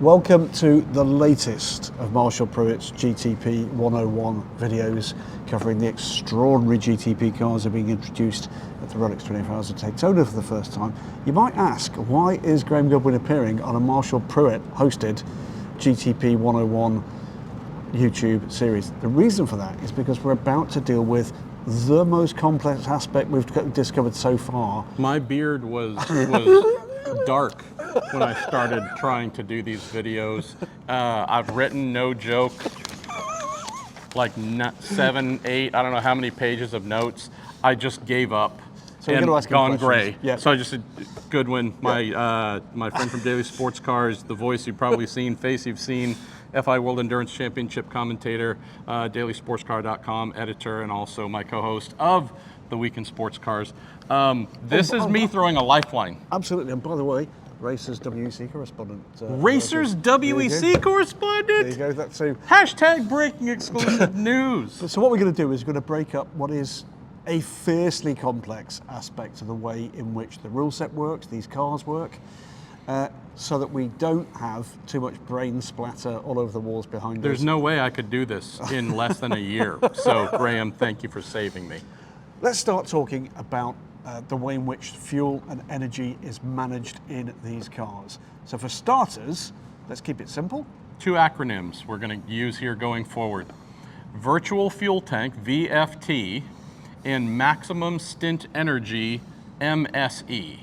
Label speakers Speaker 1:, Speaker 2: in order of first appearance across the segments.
Speaker 1: Welcome to the latest of Marshall Pruett's GTP 101 videos covering the extraordinary GTP cars that are being introduced at the Rolex 24 Hours of Daytona for the first time. You might ask, why is Graham Goodwin appearing on a Marshall Pruett hosted GTP 101 YouTube series? The reason for that is because we're about to deal with the most complex aspect we've discovered so far.
Speaker 2: My beard was dark when I started trying to do these videos. I've written, no joke, like 7, 8, I don't know how many pages of notes. I just gave up and gone gray.
Speaker 1: Yeah.
Speaker 2: So I just said, Goodwin, my friend from Daily Sports Cars, the voice you've probably seen, face you've seen, FI World Endurance Championship commentator, dailysportscar.com editor, and also my co-host of the Week in Sports Cars. This is me throwing a lifeline.
Speaker 1: Absolutely, and by the way, Racers WEC correspondent.
Speaker 2: Racers WEC correspondent?
Speaker 1: There you go. That's so.
Speaker 2: Hashtag breaking exclusive news.
Speaker 1: So what we're going to do is we're going to break up what is a fiercely complex aspect of the way in which the rule set works, these cars work, so that we don't have too much brain splatter all over the walls behind us.
Speaker 2: There's no way I could do this in less than a year. So Graham, thank you for saving me.
Speaker 1: Let's start talking about the way in which fuel and energy is managed in these cars. So for starters, let's keep it simple. 2
Speaker 2: acronyms we're going to use here going forward. Virtual Fuel Tank, VFT, and Maximum Stint Energy, MSE.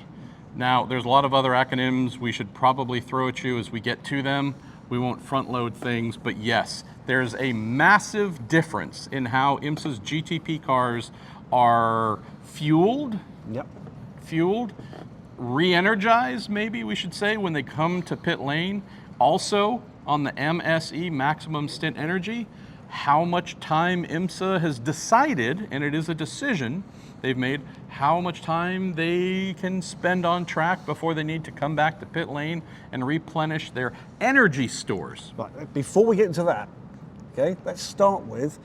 Speaker 2: Now, there's a lot of other acronyms we should probably throw at you as we get to them. We won't front load things, but yes, there's a massive difference in how IMSA's GTP cars are fueled, re-energized, maybe we should say, when they come to pit lane. Also, on the MSE, Maximum Stint Energy, how much time IMSA has decided, and it is a decision they've made, how much time they can spend on track before they need to come back to pit lane and replenish their energy stores.
Speaker 1: Right, before we get into that, okay, let's start with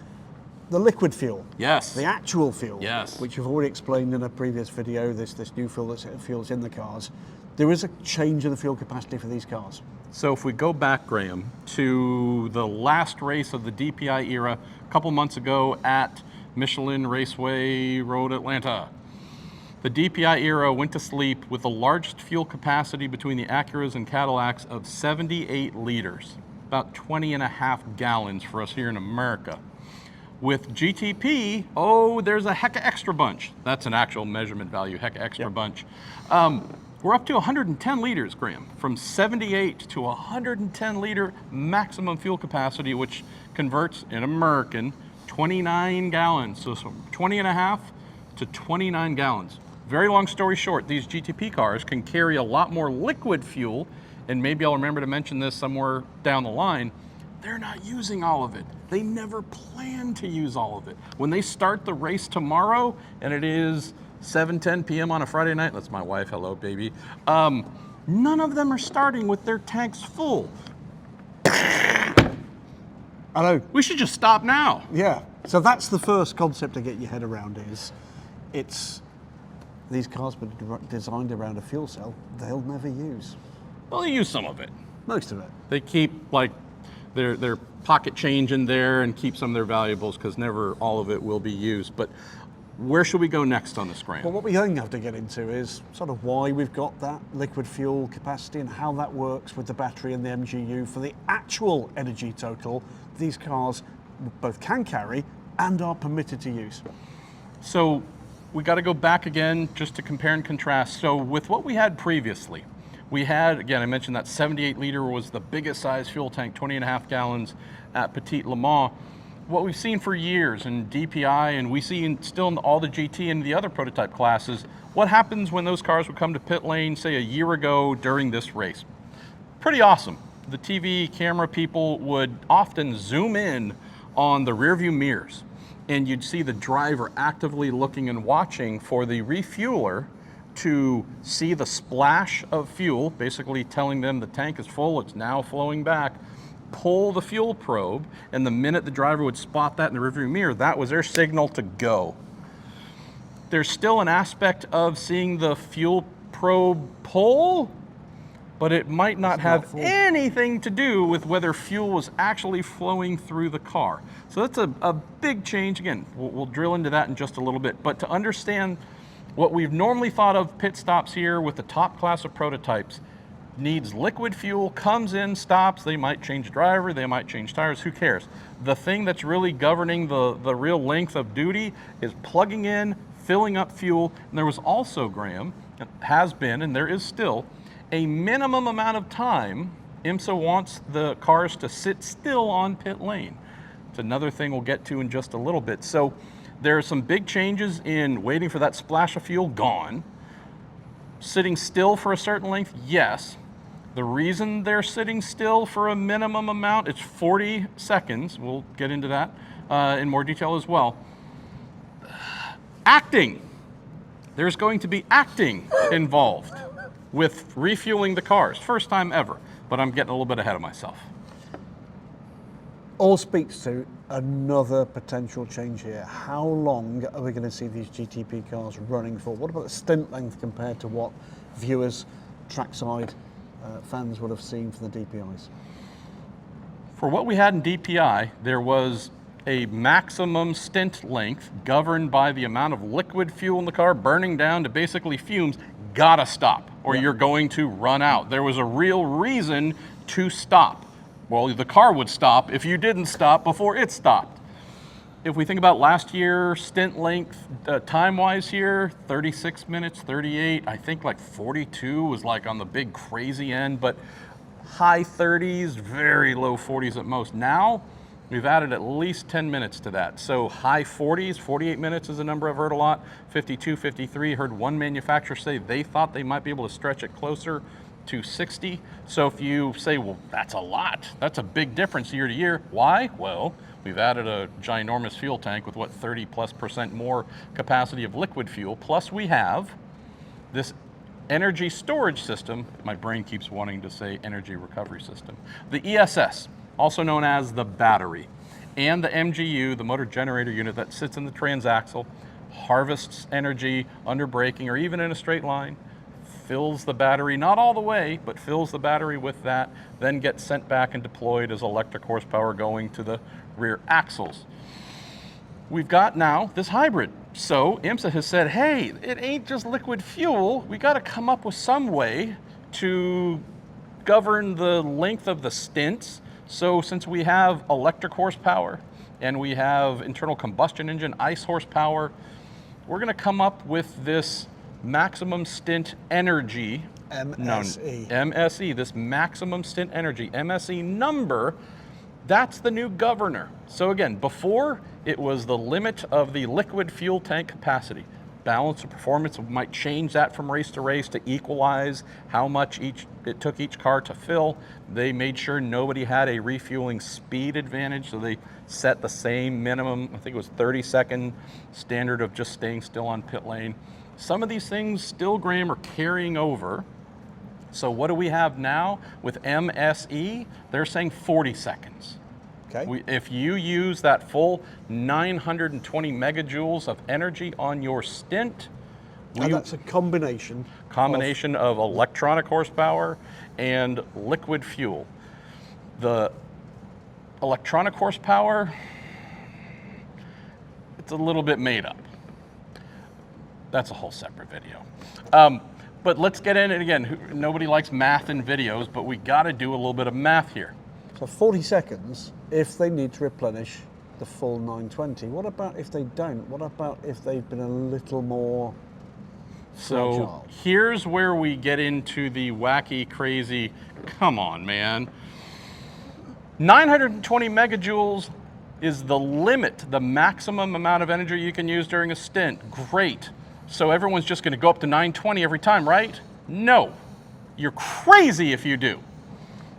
Speaker 1: the liquid fuel.
Speaker 2: Yes.
Speaker 1: The actual fuel.
Speaker 2: Yes.
Speaker 1: Which you've already explained in a previous video, this new fuel that's fuels in the cars. There is a change in the fuel capacity for these cars.
Speaker 2: So if we go back, Graham, to the last race of the DPI era a couple months ago at Michelin Raceway Road, Atlanta, the DPI era went to sleep with the largest fuel capacity between the Acuras and Cadillacs of 78 liters, about 20.5 gallons for us here in America. With GTP, oh, there's a heck of extra bunch. That's an actual measurement value, heck of extra bunch. We're up to 110 liters, Graham, from 78 to 110 liter maximum fuel capacity, which converts in American 29 gallons. So from 20.5 to 29 gallons. Very long story short, these GTP cars can carry a lot more liquid fuel, and maybe I'll remember to mention this somewhere down the line. They're not using all of it. They never plan to use all of it. When they start the race tomorrow, and it is 7:10 p.m. on a Friday night, that's my wife, hello baby, none of them are starting with their tanks full.
Speaker 1: I know.
Speaker 2: We should just stop now.
Speaker 1: Yeah, so that's the first concept to get your head around is, these cars were designed around a fuel cell they'll never use.
Speaker 2: Well, they use some of it.
Speaker 1: Most of it.
Speaker 2: They keep like their pocket change in there and keep some of their valuables because never all of it will be used. But where should we go next on this, Graham?
Speaker 1: Well, what we then have to get into is sort of why we've got that liquid fuel capacity and how that works with the battery and the MGU for the actual energy total these cars both can carry and are permitted to use.
Speaker 2: So we got to go back again just to compare and contrast. So with what we had previously, we had, again, I mentioned that 78 liter was the biggest size fuel tank, 20.5 gallons at Petit Le Mans. What we've seen for years in DPI, and we see still in all the GT and the other prototype classes, what happens when those cars would come to pit lane, say a year ago during this race? Pretty awesome. The TV camera people would often zoom in on the rearview mirrors, and you'd see the driver actively looking and watching for the refueler to see the splash of fuel, basically telling them the tank is full, it's now flowing back, pull the fuel probe, and the minute the driver would spot that in the rearview mirror, that was their signal to go. There's still an aspect of seeing the fuel probe pull, but it might not
Speaker 1: It's
Speaker 2: have
Speaker 1: not full.
Speaker 2: anything to do with whether fuel was actually flowing through the car. So that's a big change. Again, we'll drill into that in just a little bit. But to understand what we've normally thought of pit stops here with the top class of prototypes, needs liquid fuel, comes in, stops, they might change driver, they might change tires, who cares? The thing that's really governing the real length of duty is plugging in, filling up fuel, and there was also, Graham, has been, and there is still, a minimum amount of time IMSA wants the cars to sit still on pit lane. It's another thing we'll get to in just a little bit. So there are some big changes in waiting for that splash of fuel, gone. Sitting still for a certain length, yes. The reason they're sitting still for a minimum amount, it's 40 seconds. We'll get into that in more detail as well. Acting. There's going to be acting involved with refueling the cars. First time ever, but I'm getting a little bit ahead of myself.
Speaker 1: All speaks to another potential change here. How long are we going to see these GTP cars running for? What about the stint length compared to what viewers, trackside fans would have seen for the DPIs?
Speaker 2: For what we had in DPI, there was a maximum stint length governed by the amount of liquid fuel in the car burning down to basically fumes. Gotta stop, or you're going to run out. There was a real reason to stop. Well, the car would stop if you didn't stop before it stopped. If we think about last year, stint length, time-wise here, 36 minutes, 38, I think like 42 was like on the big crazy end, but high 30s, very low 40s at most. Now, we've added at least 10 minutes to that. So high 40s, 48 minutes is a number I've heard a lot, 52, 53, heard one manufacturer say they thought they might be able to stretch it closer to 60. So if you say, well, that's a lot, that's a big difference year to year. Why? Well, we've added a ginormous fuel tank with what, 30+% more capacity of liquid fuel. Plus we have this energy storage system. My brain keeps wanting to say energy recovery system. The ESS, also known as the battery, and the MGU, the motor generator unit that sits in the transaxle, harvests energy under braking or even in a straight line, fills the battery, not all the way, but fills the battery with that, then gets sent back and deployed as electric horsepower going to the rear axles. We've got now this hybrid. So IMSA has said, hey, it ain't just liquid fuel. We got to come up with some way to govern the length of the stints. So since we have electric horsepower and we have internal combustion engine, ICE horsepower, we're going to come up with this Maximum Stint Energy,
Speaker 1: MSE.
Speaker 2: MSE, this Maximum Stint Energy, MSE number, that's the new governor. So again, before it was the limit of the liquid fuel tank capacity. Balance of performance might change that from race to equalize how much it took each car to fill. They made sure nobody had a refueling speed advantage, so they set the same minimum, I think it was 30-second standard of just staying still on pit lane. Some of these things still, Graham, are carrying over. So what do we have now with MSE? They're saying 40 seconds.
Speaker 1: Okay.
Speaker 2: If you use that full 920 megajoules of energy on your stint,
Speaker 1: And that's a combination
Speaker 2: of electronic horsepower and liquid fuel. The electronic horsepower, it's a little bit made up. That's a whole separate video. But let's get in it again. Nobody likes math in videos, but we got to do a little bit of math here.
Speaker 1: So 40 seconds if they need to replenish the full 920. What about if they don't? What about if they've been a little more fragile?
Speaker 2: So here's where we get into the wacky, crazy, come on, man. 920 megajoules is the limit, the maximum amount of energy you can use during a stint. Great. So everyone's just going to go up to 920 every time, right? No. You're crazy if you do.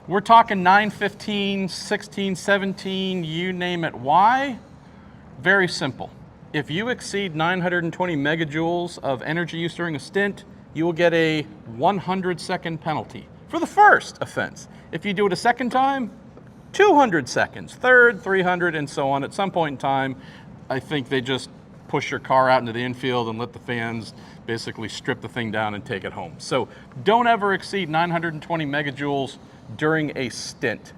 Speaker 2: We're talking 915, 16, 17, you name it. Why? Very simple. If you exceed 920 megajoules of energy use during a stint, you will get a 100-second penalty for the first offense. If you do it a second time, 200 seconds, third, 300, and so on. At some point in time, I think they just push your car out into the infield and let the fans basically strip the thing down and take it home. So don't ever exceed 920 megajoules during a stint.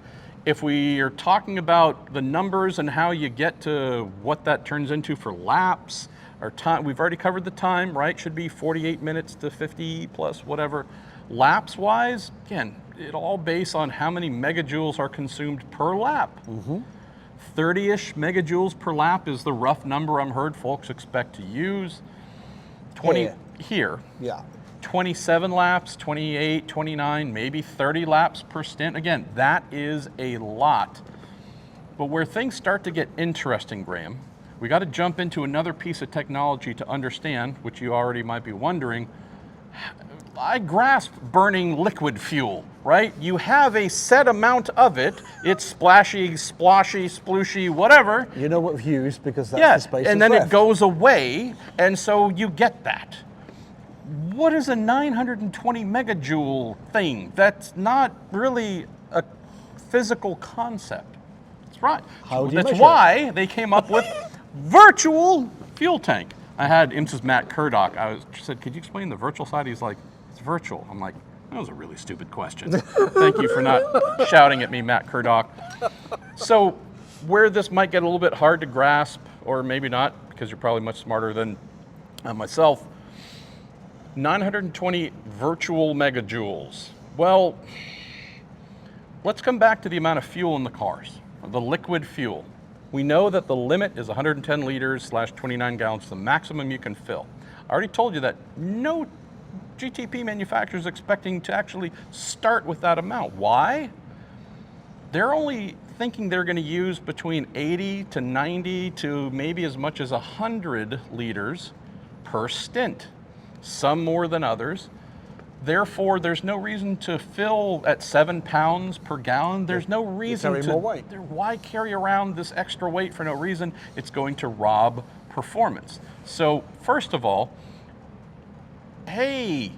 Speaker 2: If we are talking about the numbers and how you get to what that turns into for laps, our time, we've already covered the time, right? Should be 48 minutes to 50 plus whatever. Laps wise, again, it all based on how many megajoules are consumed per lap. 30-ish megajoules per lap is the rough number I'm heard folks expect to use. 20 here.
Speaker 1: Yeah.
Speaker 2: 27 laps, 28, 29, maybe 30 laps per stint. Again, that is a lot. But where things start to get interesting, Graham, we got to jump into another piece of technology to understand, which you already might be wondering. I grasp burning liquid fuel, right? You have a set amount of it. It's splashy, sploshy, splooshy, whatever.
Speaker 1: You know what we've used because that's the space
Speaker 2: and
Speaker 1: that's
Speaker 2: then
Speaker 1: left.
Speaker 2: it goes away, and so you get that. What is a 920 megajoule thing? That's not really a physical concept. That's right.
Speaker 1: How do you
Speaker 2: That's
Speaker 1: measure
Speaker 2: why they came up with virtual fuel tank. I had IMSA's Matt Kurdock. I said, could you explain the virtual side? He's like, it's virtual. I'm like, that was a really stupid question. Thank you for not shouting at me, Matt Kurdock. So where this might get a little bit hard to grasp, or maybe not, because you're probably much smarter than myself, 920 virtual megajoules. Well, let's come back to the amount of fuel in the cars, the liquid fuel. We know that the limit is 110 liters / 29 gallons, the maximum you can fill. I already told you that no GTP manufacturer is expecting to actually start with that amount. Why? They're only thinking they're going to use between 80 to 90 to maybe as much as 100 liters per stint, some more than others. Therefore, there's no reason to fill at 7 pounds per gallon. There's no reason
Speaker 1: carry
Speaker 2: to
Speaker 1: more weight.
Speaker 2: Why carry around this extra weight for no reason? It's going to rob performance. So first of all, hey,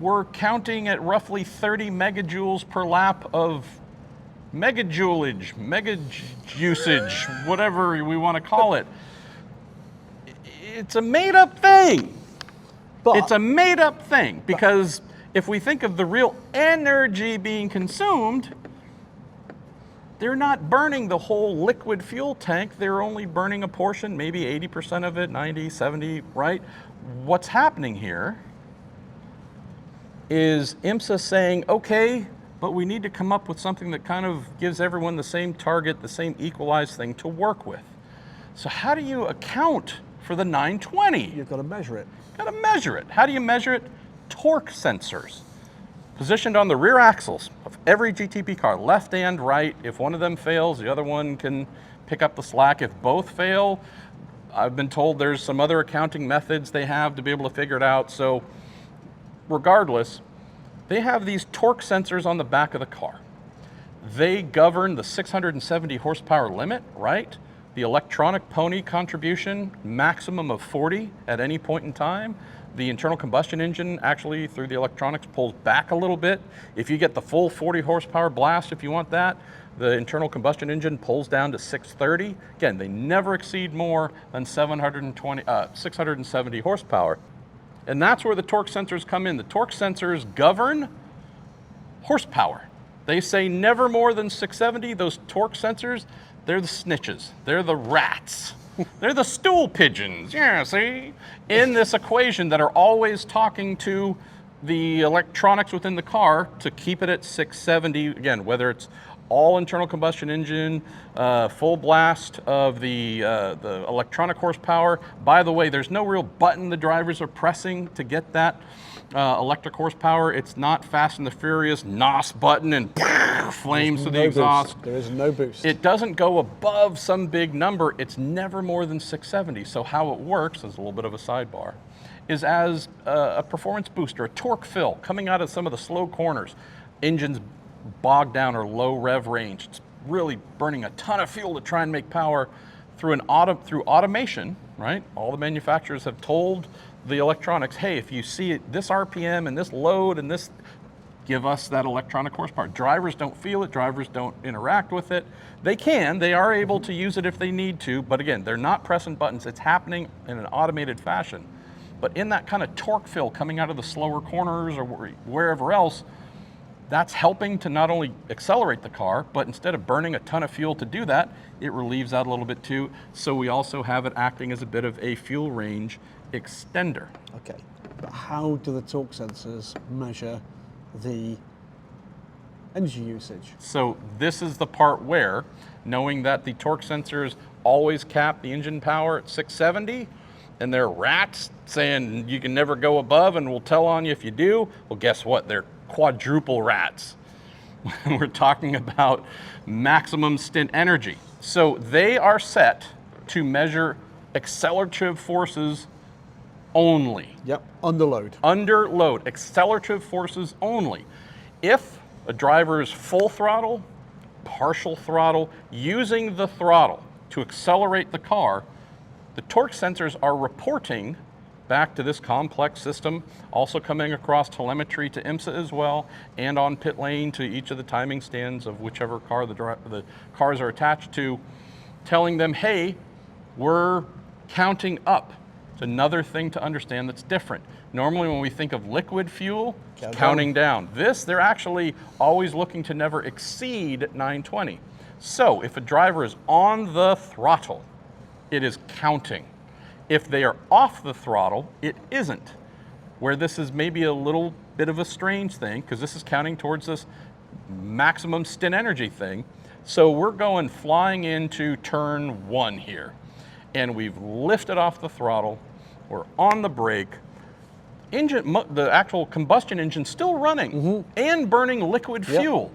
Speaker 2: we're counting at roughly 30 megajoules per lap of megajoulage, usage, whatever we want to call it. It's a made-up thing.
Speaker 1: But
Speaker 2: It's a made-up thing because if we think of the real energy being consumed, they're not burning the whole liquid fuel tank. They're only burning a portion, maybe 80% of it, 90, 70, right? What's happening here is IMSA saying, okay, but we need to come up with something that kind of gives everyone the same target, the same equalized thing to work with. So how do you account for the 920?
Speaker 1: you've got to measure it.
Speaker 2: Got to measure it. How do you measure it? Torque sensors positioned on the rear axles of every GTP car, left and right. If one of them fails, the other one can pick up the slack. If both fail, I've been told there's some other accounting methods they have to be able to figure it out. So regardless, they have these torque sensors on the back of the car. They govern the 670 horsepower limit, right? The electronic pony contribution, maximum of 40 at any point in time. The internal combustion engine actually through the electronics pulls back a little bit. If you get the full 40 horsepower blast, if you want that, the internal combustion engine pulls down to 630. Again, they never exceed more than 670 horsepower. And that's where the torque sensors come in. The torque sensors govern horsepower. They say never more than 670. Those torque sensors, they're the snitches. They're the rats. They're the stool pigeons, yeah, see? In this equation that are always talking to the electronics within the car to keep it at 670, again, whether it's all internal combustion engine, full blast of the electronic horsepower. By the way, there's no real button the drivers are pressing to get that electric horsepower. It's not Fast and the Furious NOS button and flames through the exhaust.
Speaker 1: There is no boost.
Speaker 2: It doesn't go above some big number. It's never more than 670. So how it works, as a little bit of a sidebar, is as a performance booster, a torque fill coming out of some of the slow corners. Engines bogged down or low rev range. It's really burning a ton of fuel to try and make power through through automation, right? All the manufacturers have told the electronics, hey, if you see it, this RPM and this load and this give us that electronic horsepower. Drivers don't feel it, drivers don't interact with it. They are able to use it if they need to, but again, they're not pressing buttons. It's happening in an automated fashion. But in that kind of torque fill coming out of the slower corners or wherever else, that's helping to not only accelerate the car, but instead of burning a ton of fuel to do that, it relieves that a little bit too. So we also have it acting as a bit of a fuel range extender.
Speaker 1: Okay, but how do the torque sensors measure the energy usage?
Speaker 2: So this is the part where, knowing that the torque sensors always cap the engine power at 670, and they're rats saying you can never go above and we'll tell on you if you do, well, guess what? They're quadruple rats. We're talking about Maximum Stint Energy. So they are set to measure accelerative forces only.
Speaker 1: Yep, under load.
Speaker 2: Under load, accelerative forces only. If a driver is full throttle, partial throttle, using the throttle to accelerate the car, the torque sensors are reporting back to this complex system, also coming across telemetry to IMSA as well, and on pit lane to each of the timing stands of whichever car the cars are attached to, telling them, hey, we're counting up. It's another thing to understand that's different. Normally when we think of liquid fuel, it's counting down. This, they're actually always looking to never exceed 920. So if a driver is on the throttle, it is counting. If they are off the throttle, it isn't. Where this is maybe a little bit of a strange thing, because this is counting towards this maximum stint energy thing. So we're going flying into turn 1 here. And we've lifted off the throttle, we're on the brake, the actual combustion engine still running and burning liquid fuel.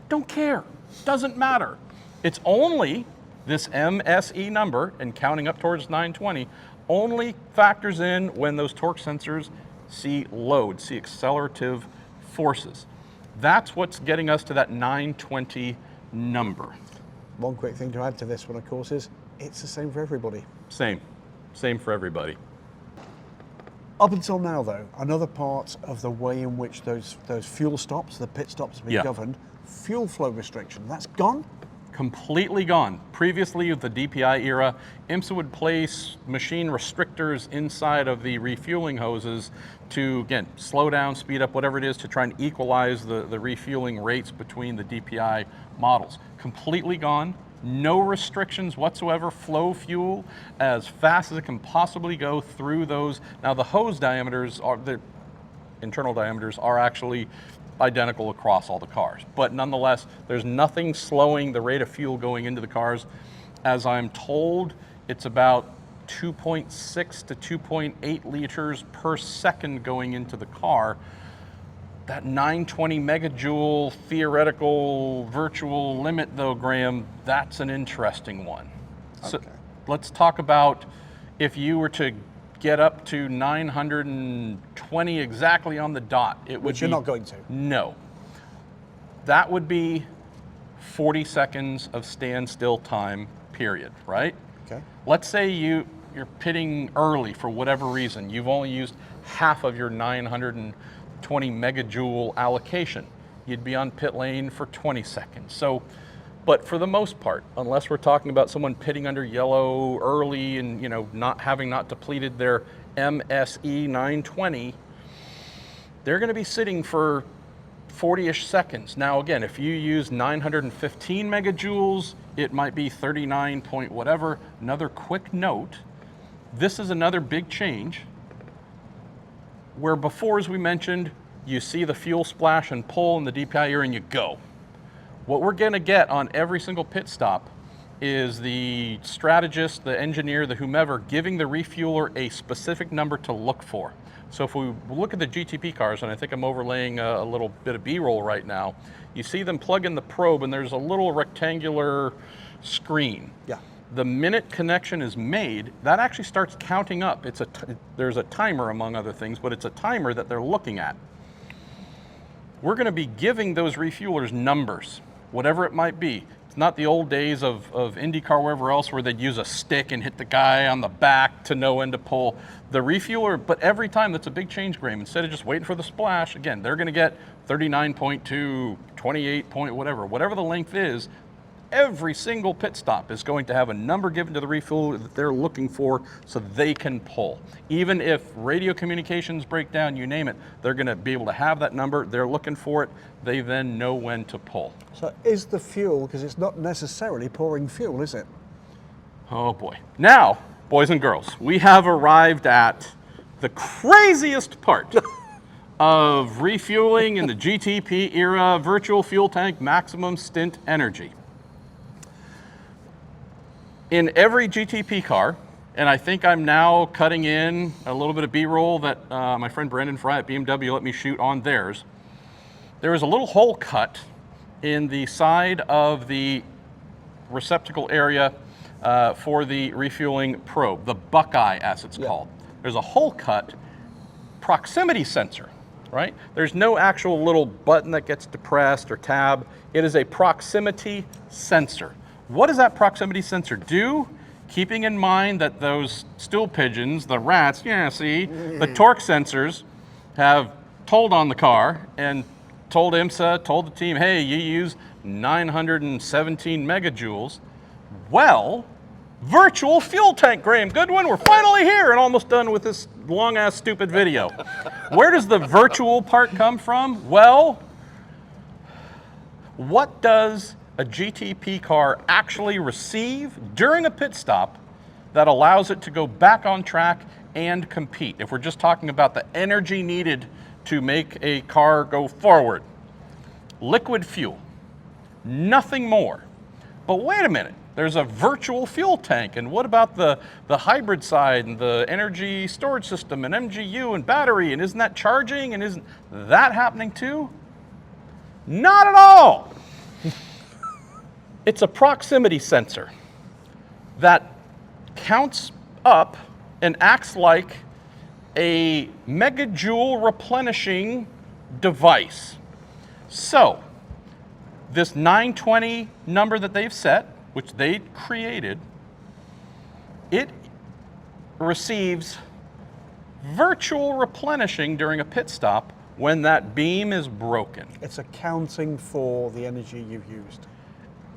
Speaker 2: Don't care, doesn't matter. It's only this MSE number, and counting up towards 920, only factors in when those torque sensors see load, see accelerative forces. That's what's getting us to that 920 number.
Speaker 1: One quick thing to add to this one, of course, is it's the same for everybody.
Speaker 2: Same for everybody.
Speaker 1: Up until now, though, another part of the way in which those fuel stops, the pit stops, have been governed, fuel flow restriction, that's gone?
Speaker 2: Completely gone. Previously, with the DPI era, IMSA would place machine restrictors inside of the refueling hoses to, again, slow down, speed up, whatever it is, to try and equalize the refueling rates between the DPI models. Completely gone. No restrictions whatsoever. Flow fuel as fast as it can possibly go through those. Now, the hose diameters, the internal diameters, are actually identical across all the cars. But nonetheless, there's nothing slowing the rate of fuel going into the cars. As I'm told, it's about 2.6 to 2.8 liters per second going into the car. That 920 megajoule theoretical virtual limit though, Graham, that's an interesting one. Okay. So let's talk about if you were to get up to 920 exactly on the dot, it would
Speaker 1: Which you're not going to.
Speaker 2: No. That would be 40 seconds of standstill time, period, right?
Speaker 1: Okay.
Speaker 2: Let's say you're pitting early for whatever reason. You've only used half of your 920 megajoule allocation. You'd be on pit lane for 20 seconds. So, but for the most part, unless we're talking about someone pitting under yellow early and not depleted their MSE 920, they're going to be sitting for 40-ish seconds. Now again, if you use 915 megajoules, it might be 39 point whatever. Another quick note, this is another big change where before, as we mentioned, you see the fuel splash and pull in the DPI era and you go. What we're going to get on every single pit stop is the strategist, the engineer, the whomever, giving the refueler a specific number to look for. So if we look at the GTP cars, and I think I'm overlaying a little bit of B-roll right now, you see them plug in the probe and there's a little rectangular screen.
Speaker 1: Yeah.
Speaker 2: The minute connection is made, that actually starts counting up. There's a timer among other things, but it's a timer that they're looking at. We're going to be giving those refuelers numbers, whatever it might be. It's not the old days of IndyCar, wherever else, where they'd use a stick and hit the guy on the back to know when to pull. The refueler, but every time, that's a big change, Graham. Instead of just waiting for the splash, again, they're going to get 39.2, 28 point, whatever the length is, every single pit stop is going to have a number given to the refuel that they're looking for so they can pull. Even if radio communications break down, you name it, they're going to be able to have that number. They're looking for it. They then know when to pull.
Speaker 1: So is the fuel, because it's not necessarily pouring fuel, is it?
Speaker 2: Oh boy. Now, boys and girls, we have arrived at the craziest part of refueling in the GTP era, virtual fuel tank maximum stint energy. In every GTP car, and I think I'm now cutting in a little bit of B-roll that my friend Brandon Fry at BMW let me shoot on theirs, there is a little hole cut in the side of the receptacle area for the refueling probe, the Buckeye as it's called. There's a hole cut proximity sensor, right? There's no actual little button that gets depressed or tab. It is a proximity sensor. What does that proximity sensor do? Keeping in mind that those stool pigeons, the rats, the torque sensors have told on the car and told IMSA, told the team, hey, you use 917 megajoules. Well, virtual fuel tank, Graham Goodwin, we're finally here and almost done with this long-ass stupid video. Where does the virtual part come from? Well, what does a GTP car actually receive during a pit stop that allows it to go back on track and compete? If we're just talking about the energy needed to make a car go forward. Liquid fuel, nothing more. But wait a minute, there's a virtual fuel tank, and what about the hybrid side and the energy storage system and MGU and battery, and isn't that charging, and isn't that happening too? Not at all. It's a proximity sensor that counts up and acts like a megajoule replenishing device. So, this 920 number that they've set, which they created, it receives virtual replenishing during a pit stop when that beam is broken.
Speaker 1: It's accounting for the energy you've used.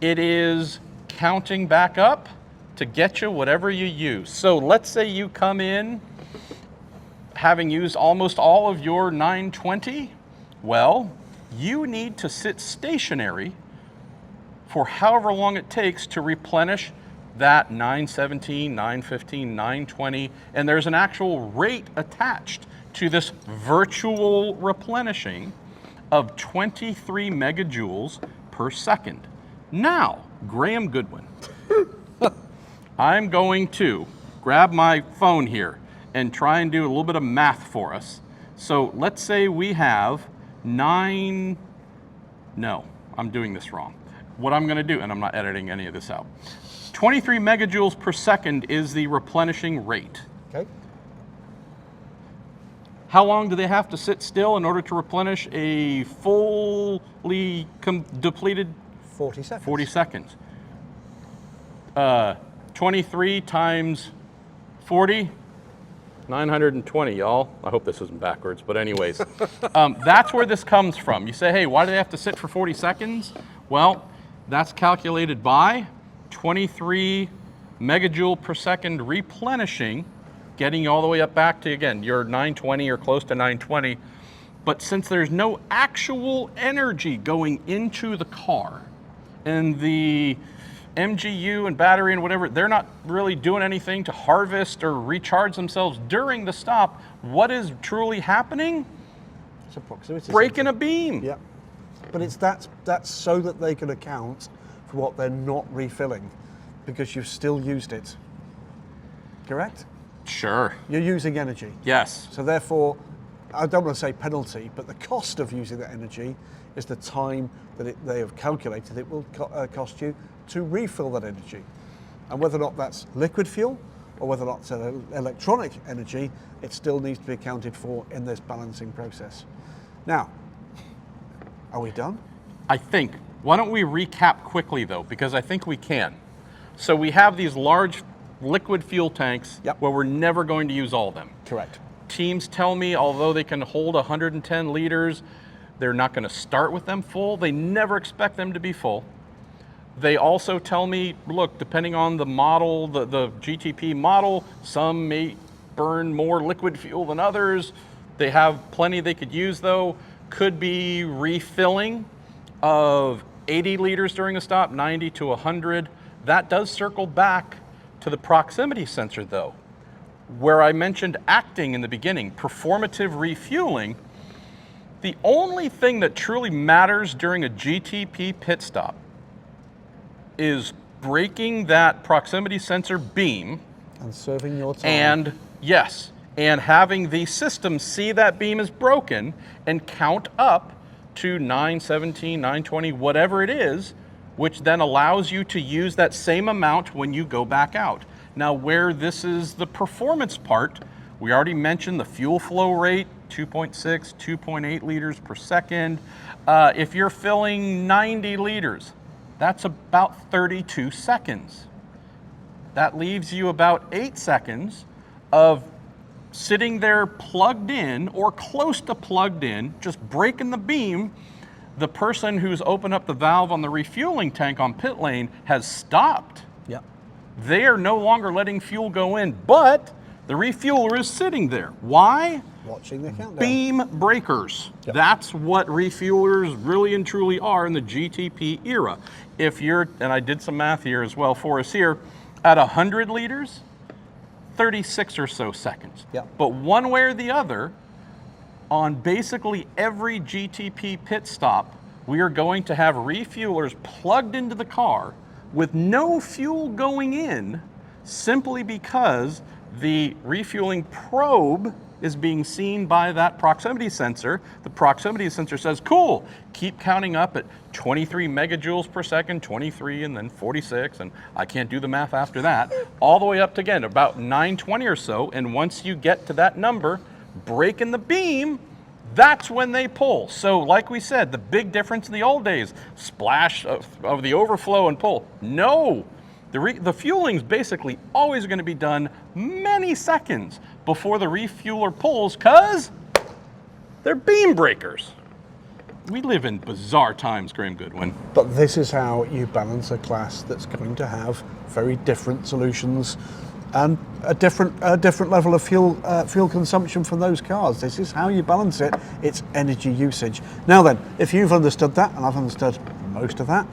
Speaker 2: It is counting back up to get you whatever you use. So let's say you come in having used almost all of your 920. Well, you need to sit stationary for however long it takes to replenish that 917, 915, 920, and there's an actual rate attached to this virtual replenishing of 23 megajoules per second. Now, Graham Goodwin, I'm going to grab my phone here and try and do a little bit of math for us. So let's say we have no, I'm doing this wrong. What I'm going to do, and I'm not editing any of this out, 23 megajoules per second is the replenishing rate.
Speaker 1: Okay.
Speaker 2: How long do they have to sit still in order to replenish a fully depleted?
Speaker 1: 40 seconds.
Speaker 2: 40 seconds. 23 times 40, 920, y'all. I hope this isn't backwards, but anyways. That's where this comes from. You say, hey, why do they have to sit for 40 seconds? Well, that's calculated by 23 megajoule per second replenishing, getting you all the way up back to, again, your 920 or close to 920. But since there's no actual energy going into the car, and the MGU and battery and whatever, they're not really doing anything to harvest or recharge themselves during the stop, what is truly happening?
Speaker 1: It's a proximity
Speaker 2: Breaking
Speaker 1: sensor.
Speaker 2: a beam.
Speaker 1: Yeah. But that's so that they can account for what they're not refilling, because you've still used it. Correct?
Speaker 2: Sure.
Speaker 1: You're using energy.
Speaker 2: Yes.
Speaker 1: So therefore, I don't want to say penalty, but the cost of using that energy is the time that they have calculated it will cost you to refill that energy. And whether or not that's liquid fuel or whether or not it's electronic energy, it still needs to be accounted for in this balancing process. Now, are we done?
Speaker 2: I think. Why don't we recap quickly though, because I think we can. So we have these large liquid fuel tanks where we're never going to use all of them.
Speaker 1: Correct.
Speaker 2: Teams tell me, although they can hold 110 liters, They're not going to start with them full. They never expect them to be full. They also tell me, look, depending on the model, the GTP model, some may burn more liquid fuel than others. They have plenty they could use though. Could be refilling of 80 liters during a stop, 90 to 100. That does circle back to the proximity sensor though, where I mentioned acting in the beginning, performative refueling. The only thing that truly matters during a GTP pit stop is breaking that proximity sensor beam.
Speaker 1: And serving your time.
Speaker 2: And yes, and having the system see that beam is broken and count up to 917, 920, whatever it is, which then allows you to use that same amount when you go back out. Now, where this is the performance part, we already mentioned the fuel flow rate, 2.6, 2.8 liters per second. If you're filling 90 liters, that's about 32 seconds. That leaves you about 8 seconds of sitting there plugged in or close to plugged in, just breaking the beam. The person who's opened up the valve on the refueling tank on pit lane has stopped.
Speaker 1: Yep.
Speaker 2: They are no longer letting fuel go in, but the refueler is sitting there. Why?
Speaker 1: Watching the countdown.
Speaker 2: Beam breakers.
Speaker 1: Yep.
Speaker 2: That's what refuelers really and truly are in the GTP era. If you're, and I did some math here as well for us here, at 100 liters, 36 or so seconds.
Speaker 1: Yep.
Speaker 2: But one way or the other, on basically every GTP pit stop, we are going to have refuelers plugged into the car with no fuel going in, simply because the refueling probe is being seen by that proximity sensor. The proximity sensor says, cool, keep counting up at 23 megajoules per second, 23 and then 46, and I can't do the math after that, all the way up to, again, about 920 or so, and once you get to that number, breaking the beam, that's when they pull. So like we said, the big difference in the old days, splash of the overflow and pull. No, the fueling's basically always going to be done many seconds before the refueler pulls, because they're beam breakers. We live in bizarre times, Graham Goodwin.
Speaker 1: But this is how you balance a class that's going to have very different solutions and a different level of fuel consumption from those cars. This is how you balance it. It's energy usage. Now then, if you've understood that, and I've understood most of that,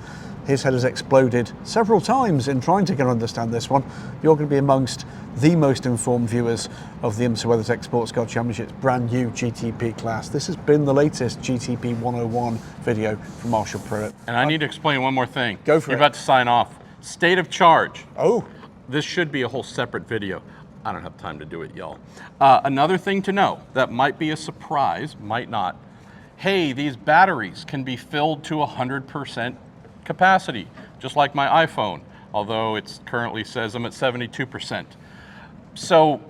Speaker 1: his head has exploded several times in trying to understand this one, you're going to be amongst the most informed viewers of the IMSA WeatherTech Sports Car Championship's brand new GTP class. This has been the latest GTP 101 video from Marshall Pruett.
Speaker 2: And I need to explain one more thing.
Speaker 1: Go for it.
Speaker 2: You're about to sign off. State of charge.
Speaker 1: Oh.
Speaker 2: This should be a whole separate video. I don't have time to do it, y'all. Another thing to know that might be a surprise, might not. Hey, these batteries can be filled to 100% capacity, just like my iPhone, although it currently says I'm at 72%. So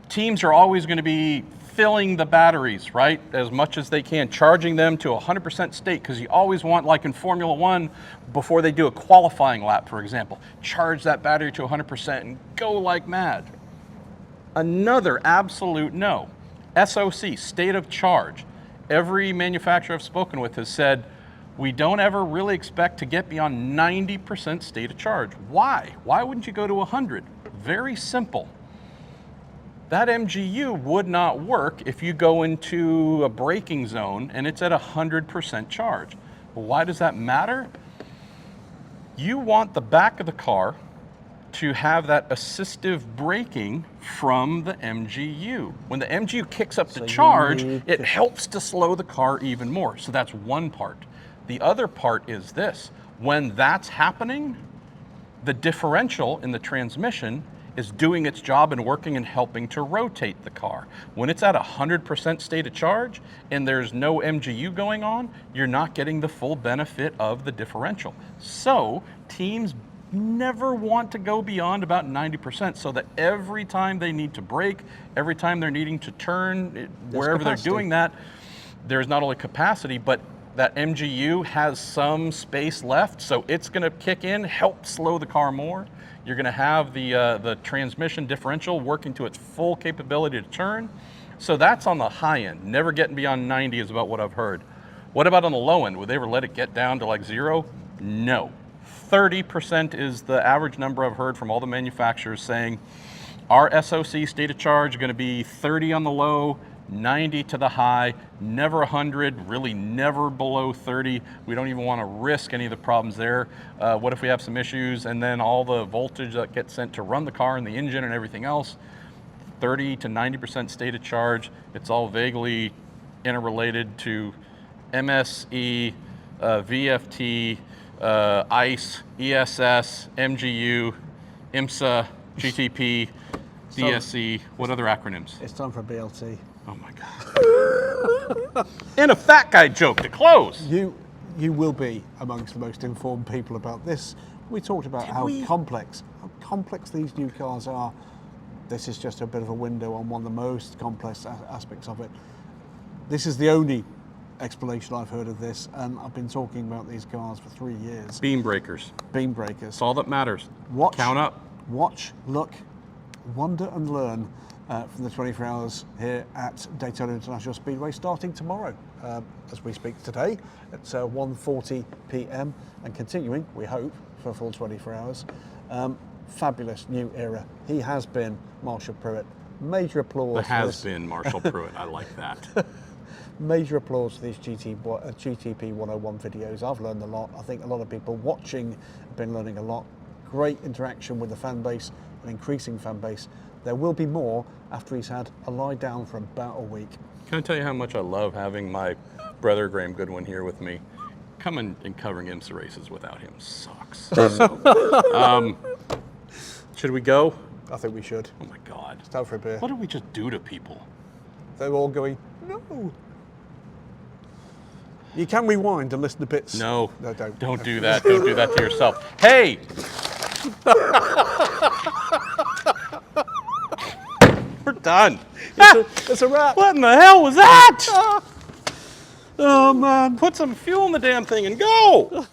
Speaker 2: teams are always going to be filling the batteries, right, as much as they can, charging them to 100% state, because you always want, like in Formula One, before they do a qualifying lap, for example, charge that battery to 100% and go like mad. Another absolute no. SOC, state of charge. Every manufacturer I've spoken with has said, we don't ever really expect to get beyond 90% state of charge. Why? Why wouldn't you go to 100? Very simple. That MGU would not work if you go into a braking zone and it's at 100% charge. Well, why does that matter? You want the back of the car to have that assistive braking from the MGU. When the MGU kicks up the charge, it helps to slow the car even more. So that's one part. The other part is this. When that's happening, the differential in the transmission is doing its job and working and helping to rotate the car. When it's at 100% state of charge and there's no MGU going on, you're not getting the full benefit of the differential. So teams never want to go beyond about 90%, so that every time they need to brake, every time they're needing to turn, wherever they're doing that, there's not only capacity, but that MGU has some space left, so it's going to kick in, help slow the car more. You're going to have the transmission differential working to its full capability to turn. So that's on the high end. Never getting beyond 90 is about what I've heard. What about on the low end? Would they ever let it get down to like 0? No. 30% is the average number I've heard from all the manufacturers saying our SOC state of charge is going to be 30 on the low, 90 to the high, never 100, really never below 30. We don't even want to risk any of the problems there. What if we have some issues and then all the voltage that gets sent to run the car and the engine and everything else, 30 to 90% state of charge. It's all vaguely interrelated to MSE, VFT, ICE, ESS, MGU, IMSA, GTP, DSC. What other acronyms?
Speaker 1: It's time for a BLT.
Speaker 2: Oh my God. And a fat guy joke to close.
Speaker 1: You will be amongst the most informed people about this. We talked about how complex these new cars are. This is just a bit of a window on one of the most complex aspects of it. This is the only explanation I've heard of this, and I've been talking about these cars for 3 years.
Speaker 2: Beam breakers.
Speaker 1: Beam breakers.
Speaker 2: That's all that matters.
Speaker 1: Watch,
Speaker 2: count up.
Speaker 1: Watch, look, wonder and learn from the 24 hours here at Daytona International Speedway, starting tomorrow as we speak today at 1:40 p.m. and continuing, we hope, for a full 24 hours. Fabulous new era. He has been Marshall Pruett. Major applause.
Speaker 2: It has been Marshall Pruett. I like that.
Speaker 1: Major applause for these GTP 101 videos. I've learned a lot. I think a lot of people watching have been learning a lot. Great interaction with the fan base, an increasing fan base. There will be more after he's had a lie down for about a week.
Speaker 2: Can I tell you how much I love having my brother Graham Goodwin here with me? Coming and covering IMSA races without him sucks. So, should we go?
Speaker 1: I think we should.
Speaker 2: Oh my God.
Speaker 1: It's time for a beer.
Speaker 2: What did we just do to people?
Speaker 1: They're all going, no. You can rewind and listen to bits.
Speaker 2: No,
Speaker 1: don't.
Speaker 2: Don't do that. Don't do that to yourself. Hey! We're done.
Speaker 1: It's a wrap.
Speaker 2: What in the hell was that?
Speaker 1: Oh, man.
Speaker 2: Put some fuel in the damn thing and go!